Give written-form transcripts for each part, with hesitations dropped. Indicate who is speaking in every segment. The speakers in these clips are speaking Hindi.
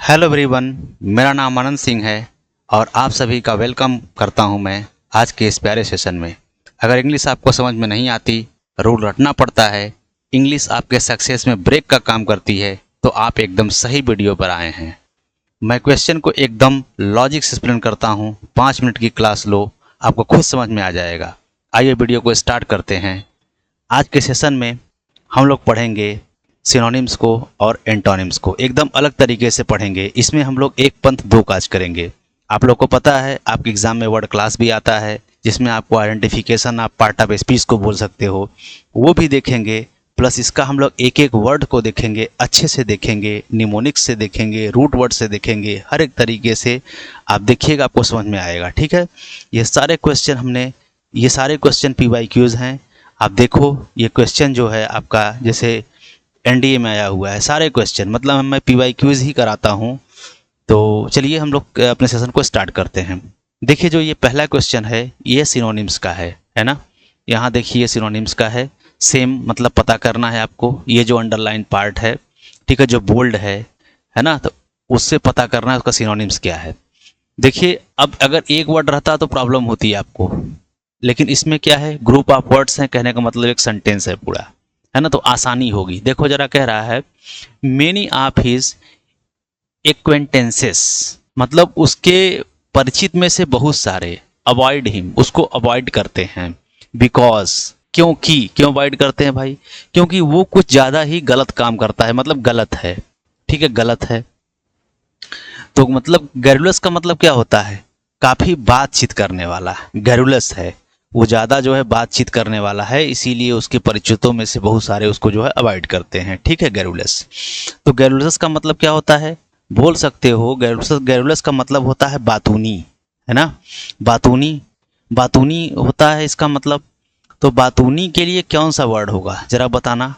Speaker 1: हेलो एवरीवन, मेरा नाम आनंद सिंह है और आप सभी का वेलकम करता हूं मैं आज के इस प्यारे सेशन में। अगर इंग्लिश आपको समझ में नहीं आती, रूल रटना पड़ता है, इंग्लिश आपके सक्सेस में ब्रेक का काम करती है, तो आप एकदम सही वीडियो पर आए हैं। मैं क्वेश्चन को एकदम लॉजिक से एक्सप्लेन करता हूं। 5 मिनट की क्लास लो, आपको खुद समझ में आ जाएगा। आइए वीडियो को स्टार्ट करते हैं। आज के सेशन में हम लोग पढ़ेंगे सिनोनिम्स को और एंटोनिम्स को, एकदम अलग तरीके से पढ़ेंगे। इसमें हम लोग एक पंथ दो काज करेंगे। आप लोग को पता है, आपके एग्जाम में वर्ड क्लास भी आता है, जिसमें आपको आइडेंटिफिकेशन, आप पार्ट ऑफ स्पीच को बोल सकते हो, वो भी देखेंगे। प्लस इसका हम लोग एक एक वर्ड को देखेंगे, अच्छे से देखेंगे, निमोनिक्स से देखेंगे, रूट वर्ड से देखेंगे, हर एक तरीके से आप देखिएगा, आपको समझ में आएगा। ठीक है, ये सारे क्वेश्चन PYQs हैं। आप देखो, ये क्वेश्चन जो है आपका जैसे NDA में आया हुआ है, सारे क्वेश्चन, मतलब मैं PYQs ही कराता हूँ। तो चलिए हम लोग अपने सेशन को स्टार्ट करते हैं। देखिए, जो ये पहला क्वेश्चन है, ये सिनोनिम्स का है ना। यहाँ देखिए सिनोनिम्स का है। सेम मतलब पता करना है आपको। ये जो अंडरलाइन पार्ट है, ठीक है, जो बोल्ड है ना, तो उससे पता करना है उसका सिनोनिम्स क्या है। देखिए, अब अगर एक वर्ड रहता तो प्रॉब्लम होती है आपको, लेकिन इसमें क्या है, ग्रुप ऑफ वर्ड्स हैं, कहने का मतलब एक सेंटेंस है पूरा, है ना, तो आसानी होगी। देखो जरा, कह रहा है मेनी ऑफ हिज एक्वेंटेंसेस, मतलब उसके परिचित में से बहुत सारे, अवॉइड हिम, उसको अवॉइड करते हैं, बिकॉज, क्योंकि, क्यों अवॉइड करते हैं भाई, क्योंकि वो कुछ ज़्यादा ही गलत काम करता है, मतलब गलत है। ठीक है, गलत है। तो मतलब गैरुलस का मतलब क्या होता है, काफ़ी बातचीत करने वाला। गैरुलस है, वो ज़्यादा जो है बातचीत करने वाला है, इसीलिए उसके परिचितों में से बहुत सारे उसको जो है अवॉइड करते हैं। ठीक है, गैरुलस। तो गैरुलस का मतलब क्या होता है, बोल सकते हो, गैरुलस का मतलब होता है बातूनी, है ना। बातूनी, बातूनी होता है इसका मतलब। तो बातूनी के लिए कौन सा वर्ड होगा जरा बताना।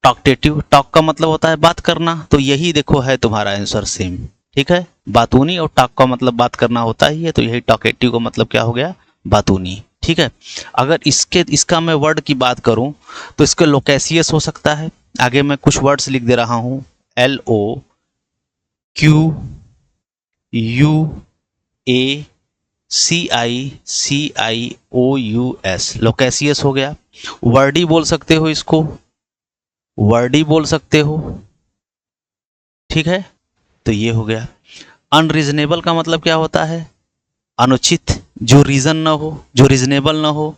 Speaker 1: टॉकटेटिव, टॉक का मतलब होता है बात करना, तो यही देखो है तुम्हारा आंसर सेम। ठीक है, बातूनी और टॉक का मतलब बात करना होता ही है, तो यही टॉकेटिव का मतलब क्या हो गया, बातूनी। ठीक है, अगर इसका मैं वर्ड की बात करूं तो इसके लोकेसियस हो सकता है। आगे मैं कुछ वर्ड्स लिख दे रहा हूं, LOQUACICIOUS, लोकेसियस हो गया। वर्डी बोल सकते हो इसको, वर्डी बोल सकते हो। ठीक है, तो ये हो गया। अनरीजनेबल का मतलब क्या होता है, अनुचित, जो रीजन ना हो, जो रीजनेबल ना हो।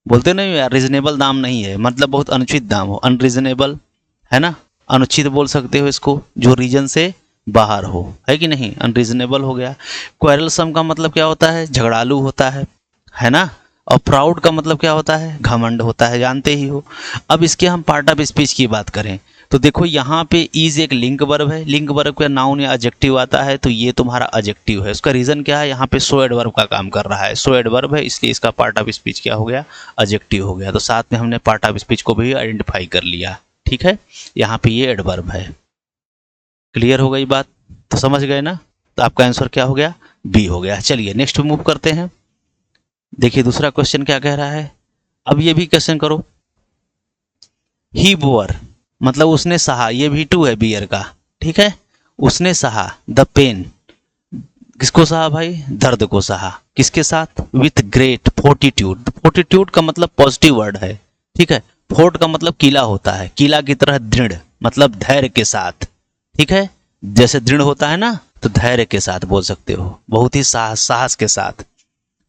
Speaker 1: बोलते नहीं यार, रीजनेबल दाम नहीं है, मतलब बहुत अनुचित दाम हो, अनरीजनेबल, है ना। अनुचित बोल सकते हो इसको, जो रीजन से बाहर हो, है कि नहीं, अनरीजनेबल हो गया। क्वेरलसम का मतलब क्या होता है, झगड़ालू होता है ना। और प्राउड का मतलब क्या होता है, घमंड होता है, जानते ही हो। अब इसके हम पार्ट ऑफ स्पीच की बात करें तो देखो, यहाँ पे इज एक लिंक वर्ब है, लिंक वर्ब का नाउन या एडजेक्टिव आता है, तो ये तुम्हारा एडजेक्टिव है। उसका रीजन क्या है, यहाँ पे सो एडवर्ब का काम कर रहा है, सो एडवर्ब है, इसलिए इसका पार्ट ऑफ स्पीच क्या हो गया, एडजेक्टिव हो गया। तो साथ में हमने पार्ट ऑफ स्पीच को भी आइडेंटिफाई कर लिया। ठीक है, यहाँ पे ये एडवर्ब है। क्लियर हो गई बात, तो समझ गए ना। तो आपका आंसर क्या हो गया, बी हो गया। चलिए नेक्स्ट मूव करते हैं। देखिए दूसरा क्वेश्चन क्या कह रहा है। अब ये भी क्वेश्चन करो, ही बोअर, मतलब उसने सहा, ये भी टू है बियर का। ठीक है, उसने सहा द पेन, किसको सहा भाई, दर्द को सहा, किसके साथ, विथ ग्रेट फोर्टिट्यूड। फोर्टिट्यूड का मतलब पॉजिटिव वर्ड है। ठीक है, फोर्ट का मतलब किला होता है, किला की तरह दृढ़, मतलब धैर्य के साथ। ठीक है, जैसे दृढ़ होता है ना, तो धैर्य के साथ बोल सकते हो, बहुत ही साहस के साथ।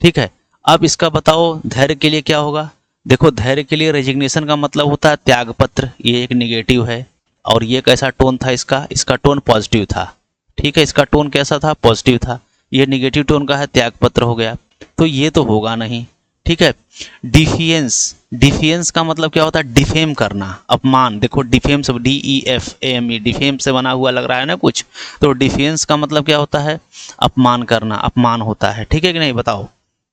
Speaker 1: ठीक है, अब इसका बताओ धैर्य के लिए क्या होगा। देखो, धैर्य के लिए रेजिग्नेशन का मतलब होता है त्यागपत्र, ये एक निगेटिव है। और ये कैसा टोन था इसका, इसका टोन पॉजिटिव था। ठीक है, इसका टोन कैसा था, पॉजिटिव था। ये निगेटिव टोन का है, त्यागपत्र हो गया, तो ये तो होगा नहीं। ठीक है, डिफियंस, डिफियंस का मतलब क्या होता है, डिफेम करना, अपमान। देखो डिफेम से, DEFAME, डिफेम से बना हुआ लग रहा है ना कुछ, तो डिफियंस का मतलब क्या होता है, अपमान करना, अपमान होता है। ठीक है कि नहीं, बताओ।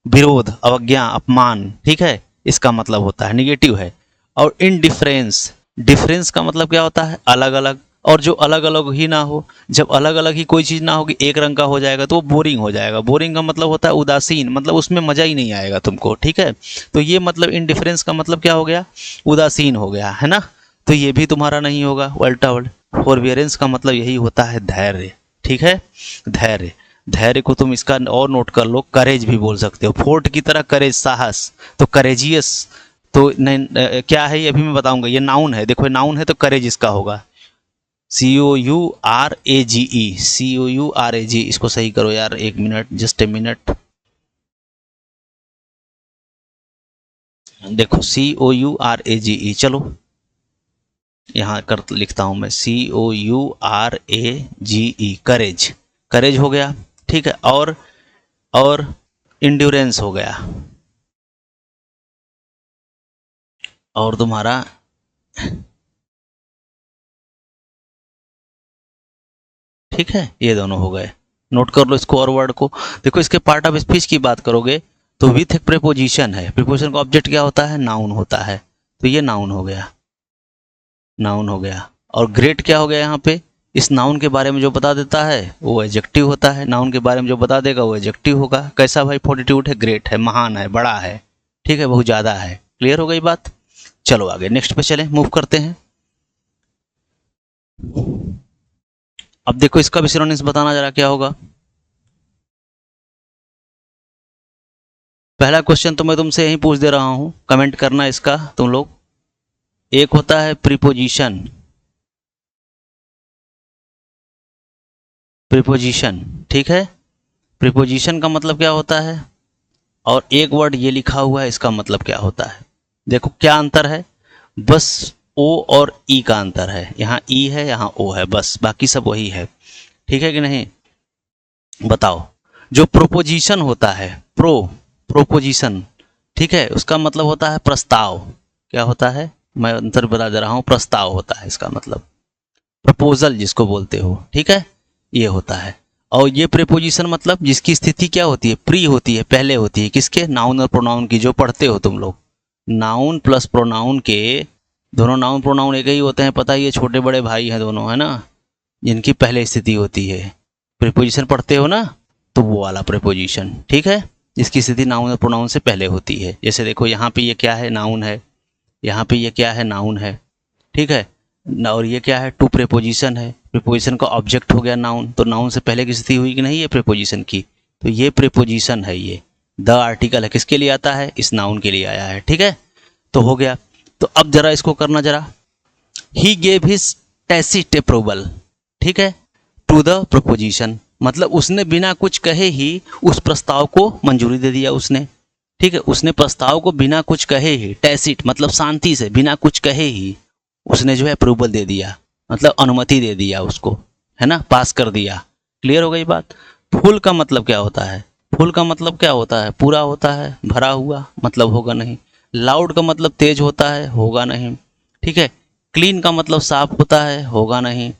Speaker 1: विरोध, अवज्ञा, अपमान, ठीक है, इसका मतलब होता है, निगेटिव है। और इनडिफरेंस, डिफरेंस का मतलब क्या होता है, अलग अलग। और जो अलग अलग ही ना हो, जब अलग अलग ही कोई चीज़ ना होगी, एक रंग का हो जाएगा तो वो बोरिंग हो जाएगा। बोरिंग का मतलब होता है उदासीन, मतलब उसमें मज़ा ही नहीं आएगा तुमको। ठीक है, तो ये मतलब इनडिफरेंस का मतलब क्या हो गया, उदासीन हो गया, है ना। तो ये भी तुम्हारा नहीं होगा, उल्टा वर्ड। फॉरबियरेंस का मतलब यही होता है धैर्य, ठीक है, धैर्य। धैर्य को तुम इसका और नोट कर लो, करेज भी बोल सकते हो, फोर्ट की तरह करेज, साहस, तो करेजियस तो नहीं, क्या है ये अभी मैं बताऊंगा, ये नाउन है, देखो नाउन है तो करेज इसका होगा, COURAGE, COURAG, इसको सही करो यार, एक मिनट, जस्ट ए मिनट, देखो COURAGE, चलो यहाँ कर लिखता हूं मैं, COURAGE, करेज, करेज हो गया, ठीक है, और इंड्योरेंस हो गया, और तुम्हारा ठीक है, ये दोनों हो गए, नोट कर लो इसको और वर्ड को। देखो इसके पार्ट ऑफ स्पीच की बात करोगे तो विथ एक प्रीपोजिशन है, प्रीपोजिशन का ऑब्जेक्ट क्या होता है, नाउन होता है, तो ये नाउन हो गया, नाउन हो गया। और ग्रेट क्या हो गया यहाँ पे, इस नाउन के बारे में जो बता देता है वो एडजेक्टिव होता है, नाउन के बारे में जो बता देगा वो एडजेक्टिव होगा। कैसा भाई, फोर्टिट्यूड है, ग्रेट है, महान है, बड़ा है, ठीक है, बहुत ज़्यादा है। क्लियर हो गई बात। चलो आगे नेक्स्ट पे चलें, मूव करते हैं। अब देखो इसका भी सिनोनिम्स बताना जरा क्या होगा। पहला क्वेश्चन तो मैं तुमसे यही पूछ दे रहा हूं, कमेंट करना इसका तुम लोग। एक होता है प्रीपोजिशन, प्रीपोजिशन, ठीक है, प्रीपोजिशन का मतलब क्या होता है, और एक वर्ड ये लिखा हुआ है इसका मतलब क्या होता है। देखो क्या अंतर है, बस ओ और ई का अंतर है, यहाँ ई है यहाँ ओ है, बस बाकी सब वही है, ठीक है कि नहीं। बताओ, जो प्रोपोजिशन होता है, प्रोपोजिशन, ठीक है, उसका मतलब होता है प्रस्ताव। क्या होता है, मैं अंतर बता दे रहा हूं, प्रस्ताव होता है इसका मतलब, प्रपोजल जिसको बोलते हो, ठीक है, ये होता है। और ये प्रीपोजिशन मतलब जिसकी स्थिति क्या होती है, प्री होती है, पहले होती है, किसके, नाउन और प्रोनाउन की, जो पढ़ते हो तुम लोग, नाउन प्लस प्रोनाउन के, दोनों नाउन प्रोनाउन एक ही होते हैं, पता ही है, छोटे बड़े भाई हैं दोनों, है ना, जिनकी पहले स्थिति होती है। प्रीपोजिशन पढ़ते हो ना, तो वो वाला प्रीपोजिशन, ठीक है, जिसकी स्थिति नाउन और प्रोनाउन से पहले होती है। जैसे देखो यहाँ पे ये क्या है, नाउन है, यहाँ पे ये क्या है, नाउन है, ठीक है, और ये क्या है, टू प्रीपोजिशन है, प्रीपोजिशन का ऑब्जेक्ट हो गया नाउन, तो नाउन से पहले की स्थिति हुई कि नहीं, ये प्रीपोजिशन की, तो ये प्रीपोजिशन है, ये द आर्टिकल है, किसके लिए आता है, इस नाउन के लिए आया है, ठीक है, तो हो गया। तो अब जरा इसको करना जरा, he gave his tacit approval, ठीक है, टू द प्रोपोजिशन, मतलब उसने बिना कुछ कहे ही उस प्रस्ताव को मंजूरी दे दिया उसने, ठीक है, उसने प्रस्ताव को बिना कुछ कहे ही, टैसिट मतलब शांति से, बिना कुछ कहे ही उसने जो है अप्रूवल दे दिया, मतलब अनुमति दे दिया उसको, है ना, पास कर दिया। क्लियर हो गई बात। फुल का मतलब क्या होता है, फुल का मतलब क्या होता है, पूरा होता है, भरा हुआ मतलब होगा नहीं। लाउड का मतलब तेज होता है, होगा नहीं, ठीक है। क्लीन का मतलब साफ होता है, होगा नहीं।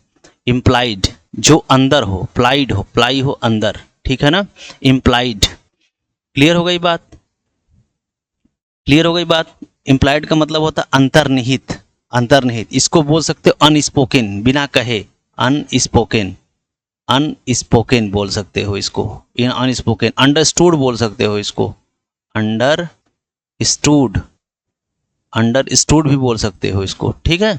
Speaker 1: इम्प्लाइड जो अंदर हो, प्लाइड हो, प्लाई हो अंदर, ठीक है ना, इम्प्लाइड। क्लियर हो गई बात, क्लियर हो गई बात। इम्प्लाइड का मतलब होता है अंतर्निहित, अंतर्निहित, इसको बोल सकते हो अनस्पोकन, बिना कहे, अनस्पोकन, अनस्पोकन बोल सकते हो इसको, इन अनस्पोकन। अंडरस्टूड बोल सकते हो इसको, अंडरस्टूड, अंडरस्टूड भी बोल सकते हो इसको, ठीक है,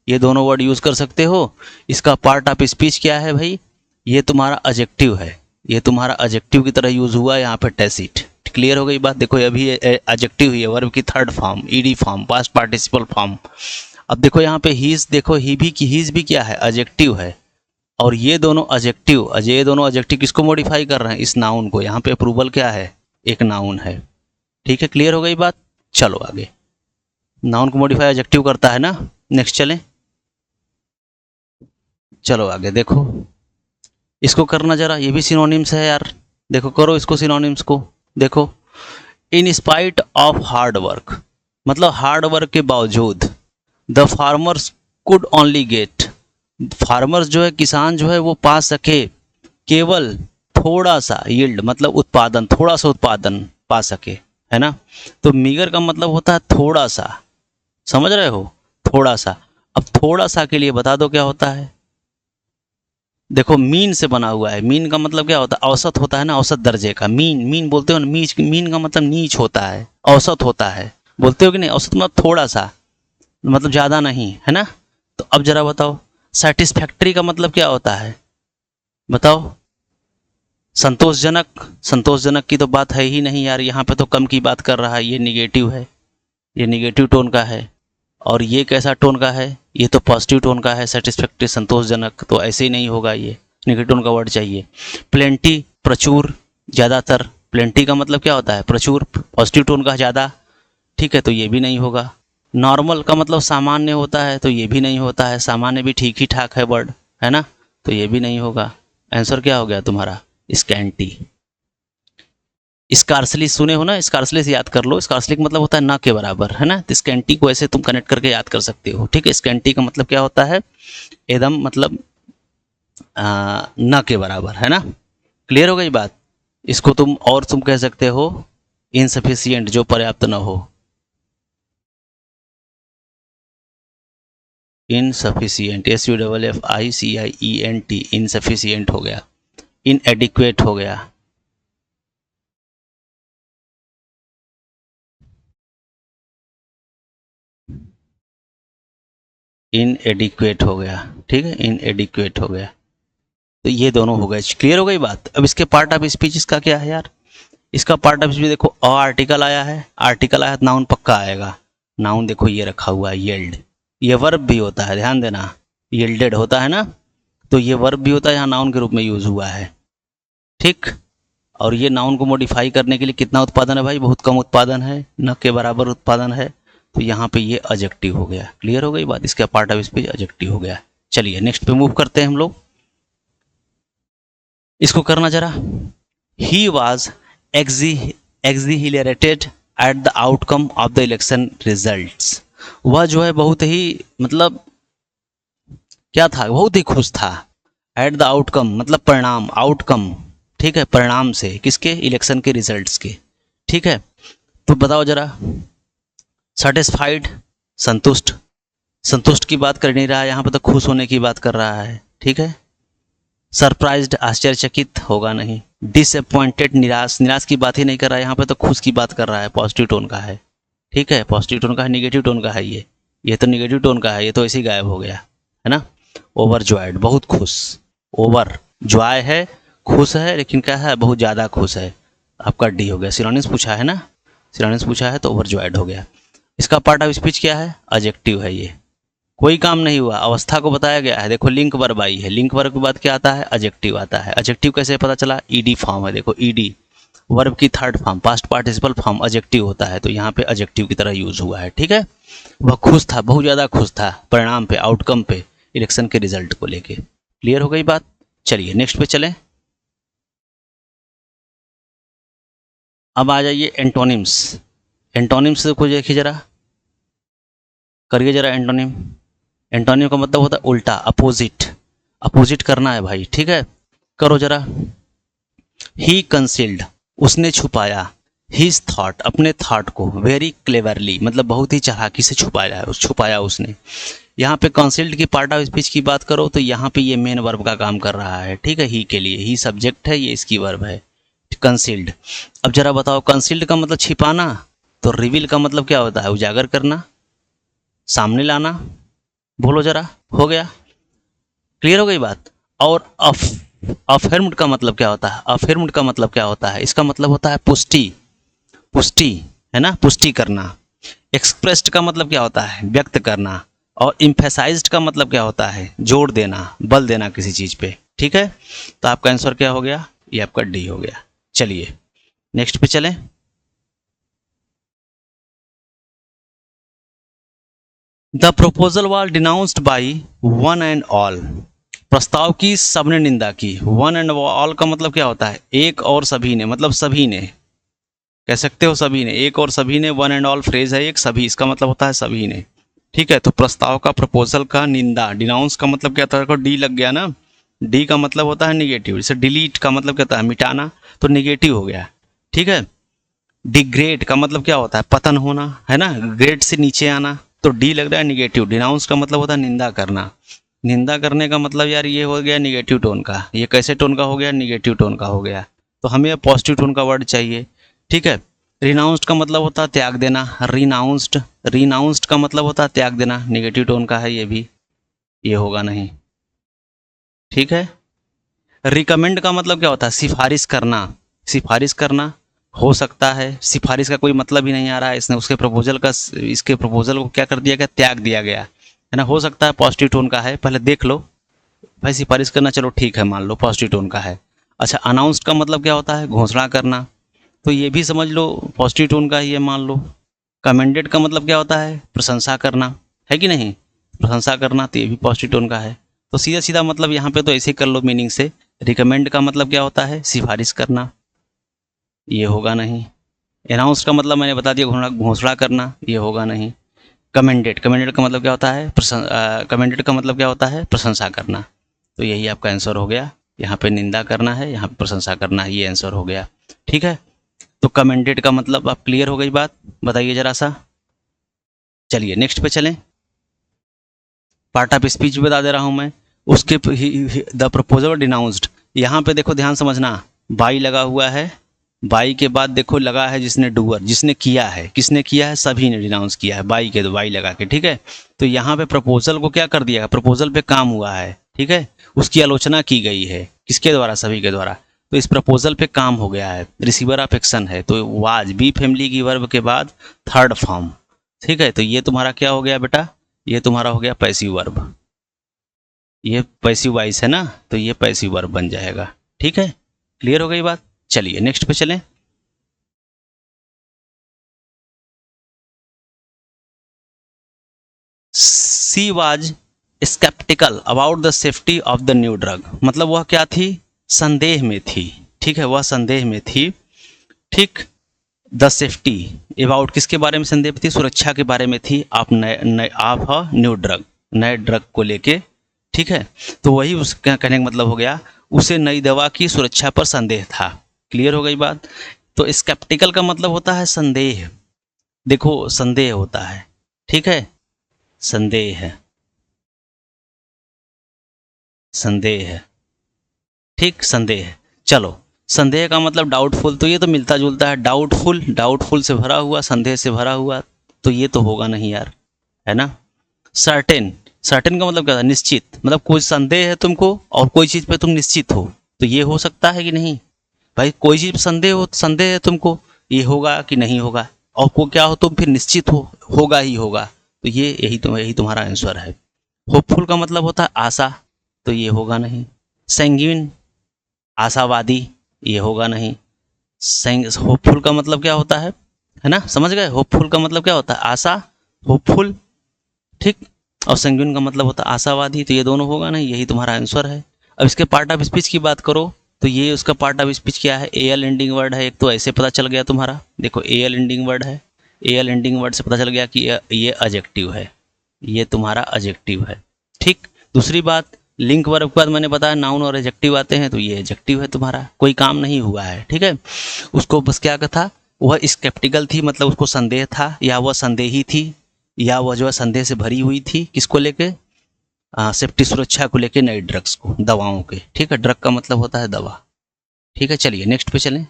Speaker 1: ये दोनों वर्ड यूज कर सकते हो। इसका पार्ट ऑफ स्पीच क्या है भाई, ये तुम्हारा एडजेक्टिव है, ये तुम्हारा एडजेक्टिव की तरह यूज हुआ है यहाँ पे टैसिट। क्लियर हो गई बात। देखो अभी एडजेक्टिव ही है, वर्ब की third form, ED form, past participle form. अब देखो यहाँ पे हीज, देखो हीज भी क्या है, एडजेक्टिव है, और ये दोनों एडजेक्टिव, ये दोनों एडजेक्टिव किसको मॉडिफाई कर रहे हैं, इस नाउन को। यहाँ पे अप्रूवल क्या है, एक नाउन है, ठीक है, क्लियर हो गई बात। चलो आगे, नाउन को मॉडिफाई एडजेक्टिव करता है ना। नेक्स्ट चलें, चलो आगे देखो, इसको करना जरा, ये भी सिनोनिम्स है यार, देखो करो इसको, सिनोनिम्स को देखो। In spite of hard work, मतलब हार्ड वर्क के बावजूद, the farmers could only get, farmers जो है, किसान जो है, वो पा सके केवल थोड़ा सा, यील्ड मतलब उत्पादन, थोड़ा सा उत्पादन पा सके, है ना। तो मीगर का मतलब होता है थोड़ा सा, समझ रहे हो, थोड़ा सा। अब थोड़ा सा के लिए बता दो क्या होता है। देखो मीन से बना हुआ है, मीन का मतलब क्या होता है, औसत होता है ना, औसत दर्जे का। मीन, मीन बोलते हो ना, मीन का मतलब नीच होता है, औसत होता है, बोलते हो कि नहीं, औसत मतलब थोड़ा सा, मतलब ज़्यादा नहीं, है ना। तो अब जरा बताओ, सेटिस्फैक्ट्री का मतलब क्या होता है बताओ? संतोषजनक। संतोषजनक की तो बात है ही नहीं यार, यहाँ पे तो कम की बात कर रहा है, ये निगेटिव है, ये निगेटिव टोन का है। और ये कैसा टोन का है? ये तो पॉजिटिव टोन का है, सेटिस्फैक्ट्री, संतोषजनक, तो ऐसे ही नहीं होगा, ये निगेटिव टोन का वर्ड चाहिए। प्लेंटी, प्रचुर, ज़्यादातर। प्लेंटी का मतलब क्या होता है? प्रचुर, पॉजिटिव टोन का ज़्यादा, ठीक है, तो ये भी नहीं होगा। नॉर्मल का मतलब सामान्य होता है, तो ये भी नहीं होता है, सामान्य भी ठीक ही ठाक है वर्ड, है ना, तो ये भी नहीं होगा। आंसर क्या हो गया तुम्हारा? स्कैंटी। स्कार्सली सुने हो ना, स्कार्सली से याद कर लो, स्कार्सली का मतलब होता है ना के बराबर, है ना, तो स्कैंटी को ऐसे तुम कनेक्ट करके याद कर सकते हो, ठीक है। स्कैंटी का मतलब क्या होता है? एकदम मतलब ना के बराबर, है ना। क्लियर हो गई बात? इसको तुम कह सकते हो इनसफिशियंट, जो पर्याप्त न हो। इनसफिशियंट, SUFFICIENT, इनसफिशियंट हो गया। इनएडिक्वेट हो गया। इनएडिक्वेट हो गया, ठीक है, इनएडिक्वेट हो गया। तो ये दोनों हो गए। क्लियर हो गई बात? अब इसके पार्ट ऑफ स्पीच इसका क्या है यार? इसका पार्ट ऑफ स्पीच देखो, अ आर्टिकल आया है, आर्टिकल आया तो नाउन पक्का आएगा। नाउन देखो ये रखा हुआ है, येल्ड, ये वर्ब भी होता है, ध्यान देना, येल्डेड होता है ना, तो ये वर्ब भी होता है, यहाँ नाउन के रूप में यूज हुआ है, ठीक। और ये नाउन को मॉडिफाई करने के लिए कितना उत्पादन है भाई? बहुत कम उत्पादन है, न के बराबर उत्पादन है, तो यहाँ पे ये एडजेक्टिव हो गया। क्लियर हो गई बात? इसका पार्ट ऑफ स्पीच एडजेक्टिव हो गया। चलिए नेक्स्ट पे मूव करते हैं हम लोग। इसको करना जरा। He was exhilarated at the outcome of the election results. वह जो है बहुत ही मतलब क्या था? बहुत ही खुश था। एट द आउटकम मतलब परिणाम, आउटकम, ठीक है, परिणाम से, किसके? इलेक्शन के रिजल्ट्स के, ठीक है। तो बताओ जरा, सेटिस्फाइड, संतुष्ट, संतुष्ट की बात कर नहीं रहा है यहाँ पे, तो खुश होने की बात कर रहा है, ठीक है। सरप्राइज्ड, आश्चर्यचकित, होगा नहीं। डिसअपॉइंटेड, निराश, निराश की बात ही नहीं कर रहा है यहाँ पे, तो खुश की बात कर रहा है, पॉजिटिव टोन का है, ठीक है, पॉजिटिव टोन का है, निगेटिव टोन का है ये तो निगेटिव टोन का है, ये तो ऐसे ही गायब हो गया, है ना। ओवर जॉयड, बहुत खुश, ओवर जॉय है, खुश है, लेकिन क्या है? बहुत ज़्यादा खुश है, आपका डी हो गया। सिनोनिम्स पूछा है ना, सिनोनिम्स पूछा है तो ओवर जॉयड हो गया। इसका पार्ट ऑफ स्पीच क्या है? एडजेक्टिव है ये। कोई काम नहीं हुआ, अवस्था को बताया गया है। देखो लिंक वर्ब आई है, लिंक वर्ब के बाद क्या आता है? एडजेक्टिव आता है। एडजेक्टिव कैसे पता चला? ईडी फॉर्म है, देखो ईडी, वर्ब की third form, past participle form adjective होता है, तो यहाँ पे एडजेक्टिव की तरह यूज हुआ है, ठीक है। वह खुश था, बहुत ज़्यादा खुश था परिणाम पे, आउटकम पे, इलेक्शन के रिजल्ट को लेके। क्लियर हो गई बात? चलिए नेक्स्ट पे चलें। अब आ जाइए एंटोनिम्स। एंटोनिम्स को देखिए जरा, करिए जरा एंटोनिम। एंटोनिम का मतलब होता है उल्टा, अपोजिट, अपोजिट करना है भाई, ठीक है। करो जरा। ही कंसील्ड, उसने छुपाया। हिज थॉट, अपने थॉट को। वेरी क्लेवरली, मतलब बहुत ही चालाकी से छुपाया है, छुपाया उसने। यहाँ पे कंसील्ड की पार्ट ऑफ स्पीच की बात करो तो यहाँ पे ये मेन वर्ब का काम कर रहा है, ठीक है। ही के लिए, ही सब्जेक्ट है, ये इसकी वर्ब है, कंसील्ड। अब जरा बताओ, कंसील्ड का मतलब छिपाना, तो रिवील का मतलब क्या होता है? उजागर करना, सामने लाना। बोलो जरा, हो गया? क्लियर हो गई बात? और अफर्म्ड का मतलब क्या होता है? अफर्म्ड का मतलब क्या होता है? इसका मतलब होता है पुष्टि, पुष्टि, है ना, पुष्टि करना। एक्सप्रेस्ड का मतलब क्या होता है? व्यक्त करना। और इम्फेसाइज्ड का मतलब क्या होता है? जोर देना, बल देना किसी चीज पे, ठीक है। तो आपका आंसर क्या हो गया? ये आपका डी हो गया। चलिए नेक्स्ट पे चलें। The proposal was denounced by one and all. प्रस्ताव की सबने निंदा की। वन एंड ऑल का मतलब क्या होता है? एक और सभी ने, मतलब सभी ने, कह सकते हो सभी ने, एक और सभी ने। वन एंड ऑल फ्रेज है एक, सभी, इसका मतलब होता है सभी ने, ठीक है। तो प्रस्ताव का, प्रपोजल का निंदा, डिनाउंस का मतलब क्या था? डी लग गया ना, डी का मतलब होता है निगेटिव। जैसे डिलीट का मतलब क्या होता है? मिटाना, तो निगेटिव हो गया, ठीक है। डिग्रेड का मतलब क्या होता है? पतन होना, है ना, ग्रेड से नीचे आना, तो डी लग रहा है निगेटिव। डिनाउंस का मतलब होता है निंदा करना। निंदा करने का मतलब यार ये हो गया निगेटिव टोन का। ये कैसे टोन का हो गया? निगेटिव टोन का हो गया। तो हमें पॉजिटिव टोन का वर्ड चाहिए, ठीक है। रिनाउंस्ड का मतलब होता है त्याग देना। रिनाउंस्ड, रिनाउंस्ड का मतलब होता है त्याग देना, निगेटिव टोन का है ये भी, ये होगा नहीं। ठीक है। रिकमेंड का मतलब क्या होता है? सिफारिश करना। सिफारिश करना हो सकता है, सिफारिश का कोई मतलब ही नहीं आ रहा है, इसने उसके प्रपोजल का, इसके प्रपोजल को क्या कर दिया गया? त्याग दिया गया है ना। हो सकता है पॉजिटिव टोन का है, पहले देख लो भाई। सिफारिश करना चलो ठीक है, मान लो पॉजिटिव टोन का है। अच्छा, अनाउंस्ड का मतलब क्या होता है? घोषणा करना, तो ये भी समझ लो पॉजिटिव टोन का ही है, मान लो। कमेंडेड का मतलब क्या होता है? प्रशंसा करना, है कि नहीं? प्रशंसा करना, तो ये भी पॉजिटिव टोन का है। तो सीधा सीधा मतलब यहाँ पे तो ऐसे ही कर लो मीनिंग से। रिकमेंड का मतलब क्या होता है? सिफारिश करना, ये होगा नहीं। अनाउंस का मतलब मैंने बता दिया, घोषणा घोषणा करना, ये होगा नहीं। कमेंडेड, कमेंडेड का मतलब क्या होता है? कमेंडेड का मतलब क्या होता है? प्रशंसा करना, तो यही आपका आंसर हो गया। यहाँ पे निंदा करना है, यहाँ पे प्रशंसा करना है, ये आंसर हो गया। ठीक है, तो कमेंडेड का मतलब आप क्लियर हो गई बात? बताइए जरा सा। चलिए नेक्स्ट पे चलें। पार्ट ऑफ स्पीच बता दे रहा हूँ मैं। उसके द प्रपोजल डिनाउंस्ड, यहाँ पे देखो ध्यान समझना, बाई लगा हुआ है। बाई के बाद देखो लगा है जिसने डूअर, जिसने किया है। किसने किया है? सभी ने डिनाउंस किया है, बाई के, तो बाई लगा के। ठीक है, तो यहाँ पे प्रपोजल को क्या कर दिया है? प्रपोजल पे काम हुआ है, ठीक है, उसकी आलोचना की गई है, किसके द्वारा? सभी के द्वारा। तो इस प्रपोजल पे काम हो गया है, रिसीवर ऑफ एक्शन है, तो वाज बी फैमिली की वर्ब के बाद थर्ड फॉर्म। ठीक है, तो ये तुम्हारा क्या हो गया बेटा? ये तुम्हारा हो गया पैसिव वर्ब। ये पैसिव वॉइस है ना, तो ये पैसिव वर्ब बन जाएगा। ठीक है, क्लियर हो गई बात? चलिए नेक्स्ट पे चलें। She was skeptical about the safety of the new drug, मतलब वह क्या थी? संदेह में थी। ठीक है, वह संदेह में थी। ठीक, द सेफ्टी अबाउट, किसके बारे में संदेह थी? सुरक्षा के बारे में थी। आप नए आप न्यू ड्रग, नए ड्रग को लेके। ठीक है, तो वही उसका कहने का मतलब हो गया, उसे नई दवा की सुरक्षा पर संदेह था। क्लियर हो गई बात? तो स्केप्टिकल का मतलब होता है संदेह। देखो संदेह होता है, ठीक है, संदेह है, संदेह है, ठीक, संदेह। चलो, संदेह का मतलब डाउटफुल, तो ये तो मिलता जुलता है। डाउटफुल, डाउटफुल से भरा हुआ, संदेह से भरा हुआ, तो ये तो होगा नहीं यार, है ना। सर्टेन, सर्टेन का मतलब क्या था? निश्चित, मतलब कोई संदेह है तुमको और कोई चीज़ पे तुम निश्चित हो, तो ये हो सकता है कि नहीं? भाई कोई चीज़ संदेह हो, संदेह है तुमको, ये होगा कि नहीं होगा, और को क्या हो तुम फिर निश्चित हो, होगा ही होगा, तो ये यही तुम्हारा आंसर है। होपफुल का मतलब होता है आशा, तो ये होगा नहीं। सैंग्विन, आशावादी, ये होगा नहीं। होपफुल का मतलब क्या होता है ना, समझ गए? होपफुल का मतलब क्या होता है? आशा, होपफुल, ठीक, और संगीन का मतलब होता है आशावादी, तो ये दोनों होगा नहीं, यही तुम्हारा आंसर है। अब इसके पार्ट ऑफ स्पीच की बात करो, तो ये उसका पार्ट ऑफ स्पीच क्या है? एल एंडिंग वर्ड है एक, तो ऐसे पता चल गया तुम्हारा। देखो एल एंडिंग वर्ड है, एल एंडिंग वर्ड से पता चल गया कि ये एडजेक्टिव है, ये तुम्हारा एडजेक्टिव है। ठीक, दूसरी बात, लिंक वर्ब के बाद मैंने बताया नाउन और एडजेक्टिव आते हैं, तो ये एडजेक्टिव है तुम्हारा, कोई काम नहीं हुआ है। ठीक है, उसको बस क्या था? वह स्केप्टिकल थी, मतलब उसको संदेह था, या वह संदेही थी, या वह जो है संदेह से भरी हुई थी। किसको लेके? सेफ्टी, सुरक्षा को लेके, नए ड्रग्स को, दवाओं के। ठीक है, ड्रग का मतलब होता है दवा। ठीक है, चलिए नेक्स्ट पे चलें,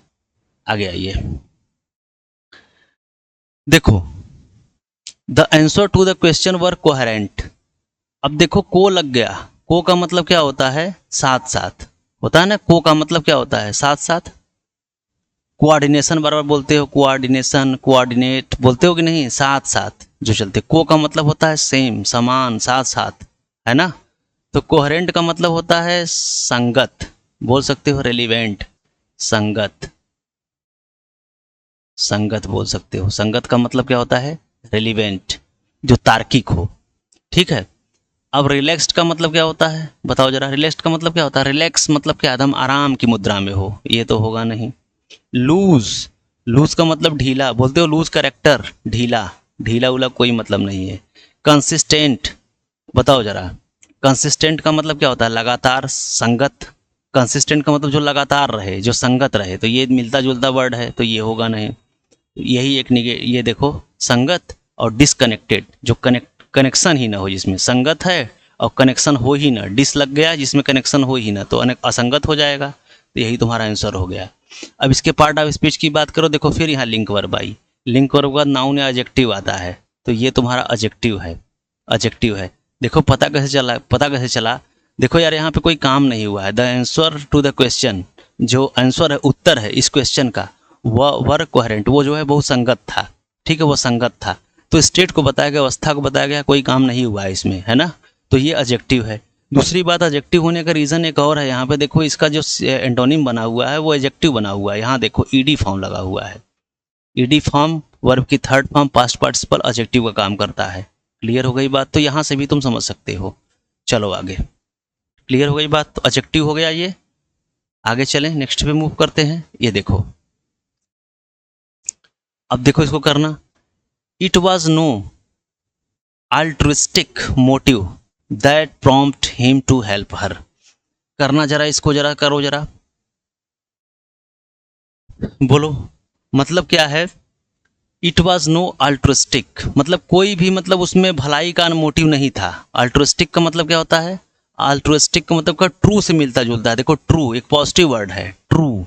Speaker 1: आगे आइए। देखो, the answer to the question were coherent. अब देखो को लग गया, को का मतलब क्या होता है? साथ साथ होता है ना। को का मतलब क्या होता है? साथ साथ। कोऑर्डिनेशन बार बार बोलते हो, कोऑर्डिनेशन, कोऑर्डिनेट बोलते हो कि नहीं? साथ साथ जो चलते। को का मतलब होता है सेम, समान, साथ साथ, है ना। तो कोहेरेंट का मतलब होता है संगत, बोल सकते हो रेलिवेंट, संगत, संगत बोल सकते हो। संगत का मतलब क्या होता है? रेलिवेंट, जो तार्किक हो। ठीक है, अब रिलैक्स्ड का मतलब क्या होता है? बताओ जरा, रिलैक्स्ड का मतलब क्या होता है? रिलैक्स मतलब क्या? एकदम आराम की मुद्रा में हो, ये तो होगा नहीं। लूज, लूज का मतलब ढीला, बोलते हो लूज करेक्टर, ढीला, ढीला उला कोई मतलब नहीं है। कंसिस्टेंट, बताओ जरा, कंसिस्टेंट का मतलब क्या होता है? लगातार, संगत। कंसिस्टेंट का मतलब जो लगातार रहे, जो संगत रहे, तो ये मिलता जुलता वर्ड है, तो ये होगा नहीं। यही एक ये देखो, संगत और डिसकनेक्टेड, जो कनेक्शन ही ना हो, जिसमें संगत है और कनेक्शन हो ही ना, डिस लग गया जिसमें कनेक्शन हो ही ना, तो असंगत हो जाएगा, तो यही तुम्हारा आंसर हो गया। अब इसके पार्ट ऑफ स्पीच की बात करो, देखो फिर यहाँ link verb I. Link verb का नाउन या एडजेक्टिव आता है, तो ये तुम्हारा एडजेक्टिव है, एडजेक्टिव है। देखो पता कैसे चला, पता कैसे चला? देखो यार यहाँ पे कोई काम नहीं हुआ है। The answer to the question, जो आंसर है, उत्तर है इस क्वेश्चन का, वह वर कोहेरेंट, वो जो है बहुत संगत था। ठीक है, वो संगत था। तो स्टेट को बताया गया, अवस्था को बताया गया, कोई काम नहीं हुआ है इसमें, है ना। तो ये एडजेक्टिव है। दूसरी बात, एडजेक्टिव होने का रीज़न एक और है। यहाँ पे देखो इसका जो एंटोनिम बना हुआ है वो एडजेक्टिव बना हुआ है। यहाँ देखो ईडी फॉर्म लगा हुआ है। ईडी फॉर्म वर्ब की third form past participle adjective का काम करता है। क्लियर हो गई बात? तो यहाँ से भी तुम समझ सकते हो। चलो आगे। क्लियर हो गई बात? तो एडजेक्टिव हो गया ये। आगे चलें, नेक्स्ट पे मूव करते हैं। ये देखो, अब देखो इसको करना। It was no altruistic motive that prompt him to help her. करना जरा, इसको जरा करो जरा, बोलो मतलब क्या है। इट वॉज नो अल्ट्रुइस्टिक मतलब कोई भी, मतलब उसमें भलाई का मोटिव नहीं था। अल्ट्रुइस्टिक का मतलब क्या होता है? अल्ट्रुइस्टिक का मतलब का ट्रू से मिलता जुलता है। देखो ट्रू एक पॉजिटिव वर्ड है, ट्रू।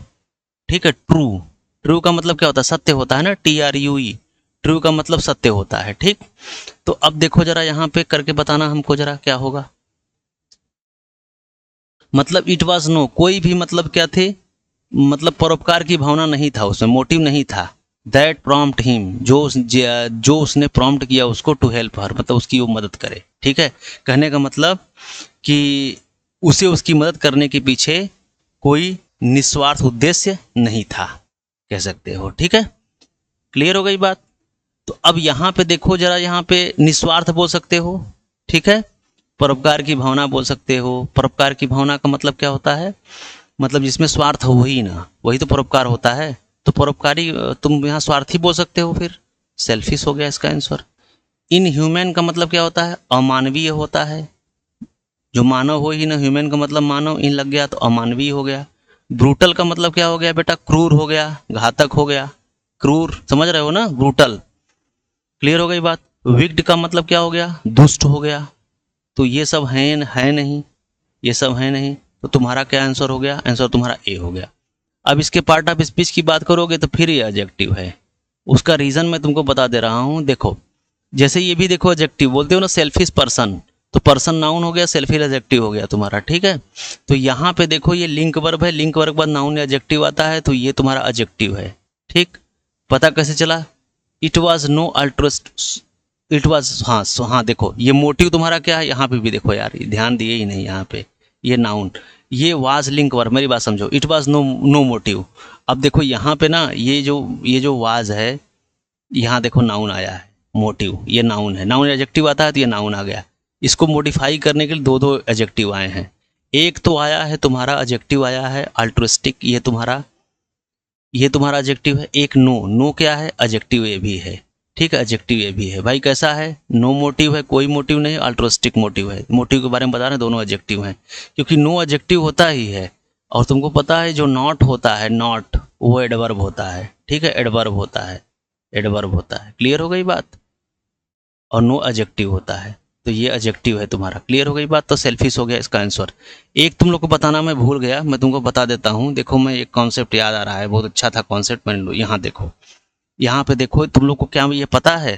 Speaker 1: ठीक है, ट्रू। ट्रू का मतलब क्या होता है? सत्य होता है ना, TRUE। ट्रू का मतलब सत्य होता है। ठीक, तो अब देखो जरा यहाँ पे करके बताना हमको जरा क्या होगा। मतलब इट वॉज नो, कोई भी मतलब क्या थे, मतलब परोपकार की भावना नहीं था उसमें, मोटिव नहीं था। दैट प्रॉम्प्ट हिम, जो उसने प्रॉम्प्ट किया उसको, टू हेल्प हर मतलब उसकी वो मदद करे। ठीक है, कहने का मतलब कि उसे उसकी मदद करने के पीछे कोई निस्वार्थ उद्देश्य नहीं था, कह सकते हो। ठीक है, क्लियर हो गई बात? तो अब यहाँ पे देखो जरा, यहाँ पे निस्वार्थ बोल सकते हो। ठीक है, परोपकार की भावना बोल सकते हो। परोपकार की भावना का मतलब क्या होता है? मतलब जिसमें स्वार्थ हो ही ना, वही तो परोपकार होता है। तो परोपकारी, तुम यहाँ स्वार्थी बोल सकते हो, फिर सेल्फिश हो गया इसका आंसर। इनह्यूमन का मतलब क्या होता है? अमानवीय होता है। जो मानव हो ही ना, ह्यूमन का मतलब मानव, इन लग गया तो अमानवीय हो गया। ब्रूटल का मतलब क्या हो गया बेटा? क्रूर हो गया, घातक हो गया। क्रूर, समझ रहे हो ना, ब्रूटल। क्लियर हो गई बात? विक्ड का मतलब क्या हो गया? दुष्ट हो गया। तो ये सब है नहीं, ये सब है नहीं। तो तुम्हारा क्या आंसर हो गया? आंसर तुम्हारा ए हो गया। अब इसके पार्ट ऑफ स्पीच की बात करोगे तो फिर ये एडजेक्टिव है। उसका रीज़न मैं तुमको बता दे रहा हूँ। देखो, जैसे ये भी देखो एडजेक्टिव बोलते हो ना, सेल्फिश पर्सन, तो पर्सन नाउन हो गया, सेल्फिश एडजेक्टिव हो गया तुम्हारा। ठीक है, तो यहाँ पे देखो ये लिंक वर्ब है, लिंक वर्ब के बाद नाउन एडजेक्टिव आता है, तो ये तुम्हारा एडजेक्टिव है। ठीक, पता कैसे चला? इट वॉज नो अल्ट्रस्ट, इट वॉज, हाँ हाँ देखो ये मोटिव तुम्हारा क्या है, यहाँ पे भी देखो यार, ध्यान दिए ही नहीं यहाँ पे। ये नाउन, ये वाज लिंक वर्ब, मेरी बात समझो। It was no motive. अब देखो यहाँ पे ना, ये जो वाज है, यहाँ देखो नाउन आया है, मोटिव, ये नाउन है। नाउन एडजेक्टिव आता है तो ये नाउन आ गया। इसको मॉडिफाई करने के लिए दो दो एडजेक्टिव आए हैं। एक तो आया है तुम्हारा एडजेक्टिव आया है अल्ट्रुइस्टिक, ये तुम्हारा एडजेक्टिव है। एक नो, नो क्या है? एडजेक्टिव ये भी है। ठीक है, एडजेक्टिव ये भी है भाई। कैसा है? नो मोटिव है, कोई मोटिव नहीं, अल्ट्रोस्टिक मोटिव है। मोटिव के बारे में बता रहे हैं, दोनों एडजेक्टिव हैं, क्योंकि नो एडजेक्टिव होता ही है। और तुमको पता है जो नॉट होता है, नॉट, वो एडवर्ब होता है। ठीक है, एडवर्ब होता है, एडवर्ब होता है। क्लियर हो गई बात? और नो एडजेक्टिव होता है, तो ये एडजेक्टिव है तुम्हारा। क्लियर हो गई बात? तो सेल्फिश हो गया इसका आंसर। एक तुम लोग को बताना मैं भूल गया, मैं तुमको बता देता हूँ। देखो, मैं एक कॉन्सेप्ट याद आ रहा है, बहुत अच्छा था कॉन्सेप्ट, मैंने यहाँ देखो, यहाँ पे देखो, तुम लोग को क्या ये पता है?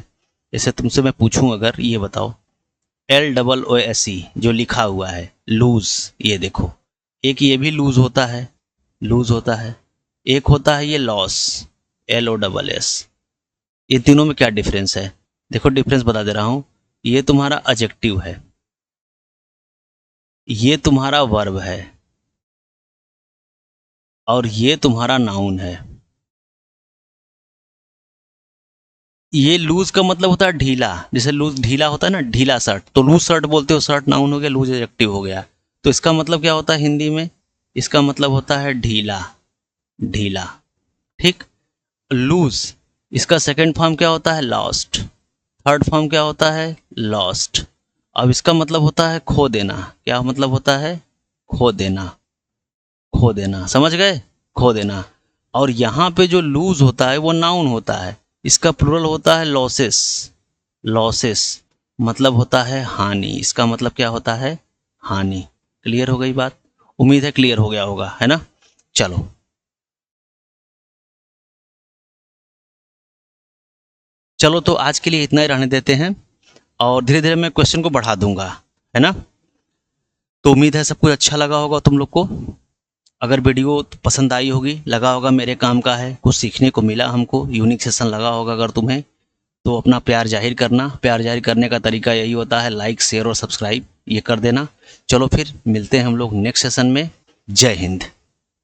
Speaker 1: जैसे तुमसे मैं पूछूं अगर, ये बताओ, LOOSE जो लिखा हुआ है, लूज, ये देखो, एक ये भी लूज होता है, लूज होता है। एक होता है ये लॉस, LOSS। ये तीनों में क्या डिफरेंस है? देखो डिफरेंस बता दे रहा हूं। ये तुम्हारा एडजेक्टिव है, ये तुम्हारा वर्ब है, और ये तुम्हारा नाउन है। ये लूज का मतलब होता है ढीला, जैसे लूज ढीला होता है ना, ढीला शर्ट, तो लूज शर्ट बोलते हो, शर्ट नाउन हो गया, लूज एडजेक्टिव हो गया। तो इसका मतलब क्या होता है हिंदी में? इसका मतलब होता है ढीला, ढीला। ठीक, लूज, इसका सेकंड फॉर्म क्या होता है? लॉस्ट। थर्ड फॉर्म क्या होता है? लॉस्ट। अब इसका मतलब होता है खो देना। क्या मतलब होता है? खो देना, खो देना, समझ गए? खो देना। और यहाँ पे जो लूज होता है वो नाउन होता है, इसका प्लूरल होता है लॉसेस। लॉसेस मतलब होता है हानि, इसका मतलब क्या होता है? हानि। क्लियर हो गई बात? उम्मीद है क्लियर हो गया होगा, है ना। चलो, चलो तो आज के लिए इतना ही रहने देते हैं, और धीरे धीरे मैं क्वेश्चन को बढ़ा दूंगा, है ना। तो उम्मीद है सब कुछ अच्छा लगा होगा तुम लोग को। अगर वीडियो पसंद आई होगी, लगा होगा मेरे काम का है, कुछ सीखने को मिला हमको, यूनिक सेशन लगा होगा अगर तुम्हें, तो अपना प्यार जाहिर करना। प्यार जाहिर करने का तरीका यही होता है, लाइक शेयर और सब्सक्राइब ये कर देना। चलो फिर मिलते हैं हम लोग नेक्स्ट सेशन में। जय हिंद।